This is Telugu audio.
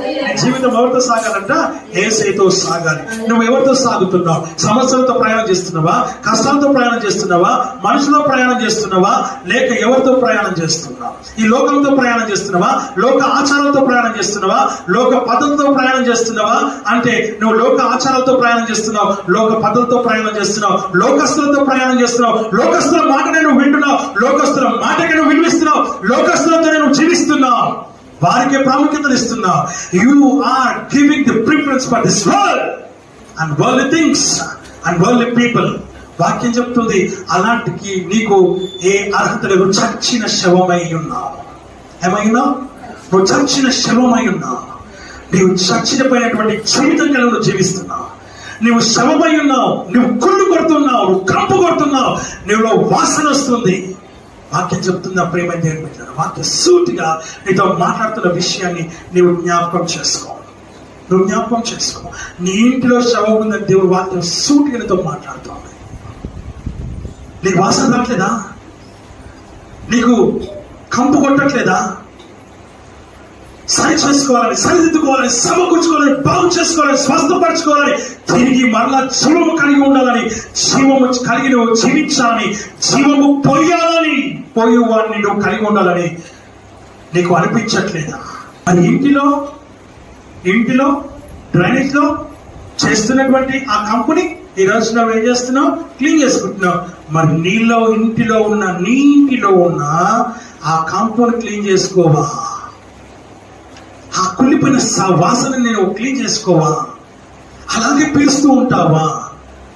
నీ జీవితం ఎవరితో సాగాలంట? యేసుతో సాగాలి. నువ్వు ఎవరితో సాగుతున్నావు? సమస్యలతో ప్రయాణం చేస్తున్నావా? కష్టాలతో ప్రయాణం చేస్తున్నావా? మనుషులతో ప్రయాణం చేస్తున్నావా? లేక ఎవరితో ప్రయాణం చేస్తున్నావా? ఈ లోకంతో ప్రయాణం చేస్తున్నావా? లోక ఆచారాలతో ప్రయాణం చేస్తున్నావా? లోక పద్ధతితో ప్రయాణం చేస్తున్నావా? అంటే నువ్వు లోక ఆచారాలతో ప్రయాణం చేస్తున్నావు, లోక పద్ధతితో ప్రయాణం చేస్తున్నావు, లోకస్తులతో ప్రయాణం చేస్తున్నావు, లోకస్తుల మాటనే నువ్వు వింటున్నావు, లోకస్తుల మాటకి నువ్వు వినిపిస్తున్నావు, లోకస్తులతో నువ్వు జీవిస్తున్నావు, వారికే ప్రాముఖ్యత ఇస్తున్నావు. You are giving the preference for this world and worldly things and worldly people. వాక్యం చెప్తుంది, అలాంటికి నీకు ఏ అర్హత లేదు. చచ్చిన శవమై ఉన్నావు. ఏమైనా నువ్వు చచ్చిన శవమై ఉన్నావు. నీవు చచ్చిపోయినటువంటి జీవితం కలిగి నువ్వు జీవిస్తున్నావు. నువ్వు శవమై ఉన్నావు. నువ్వు కుళ్ళు కొడుతున్నావు, నువ్వు కంపు కొడుతున్నావు, నువ్వులో వాసన వస్తుంది. వాక్యం చెప్తున్నా ప్రేమ నేర్పించారు. వాక్య సూటిగా నీతో మాట్లాడుతున్న విషయాన్ని నీవు జ్ఞాపకం చేసుకో. నువ్వు జ్ఞాపకం చేసుకో. నీ ఇంటిలో శవం ఉందని దేవుడు వాక్యం సూటిగా నీతో మాట్లాడుతోంది. నీకు వాసన రావట్లేదా? నీకు కంపు కొట్టట్లేదా? సరి చేసుకోవాలని, సరిదిద్దుకోవాలని, సమకూర్చుకోవాలని, బాగు చేసుకోవాలని, స్వస్థపరచుకోవాలని, తిరిగి మరలా జీవము కలిగి ఉండాలని, జీవము కలిగి నువ్వు జీవించాలని, జీవము పోయాలని, పోయి వాడిని నువ్వు కలిగి ఉండాలని నీకు అనిపించట్లేదా? మరి ఇంటిలో డ్రైనేజ్ లో చేస్తున్నటువంటి ఆ కంపెనీ ఈ రోజు నువ్వు ఏం చేస్తున్నావు? క్లీన్ చేసుకుంటున్నావు. మరి నీ ఇంటిలో ఉన్న ఆ కాంపౌండ్ క్లీన్ చేసుకోవా? ఆ కుళ్ళిపోయిన వాసన నేను క్లీన్ చేసుకోవా? అలాగే పీలుస్తూ ఉంటావా?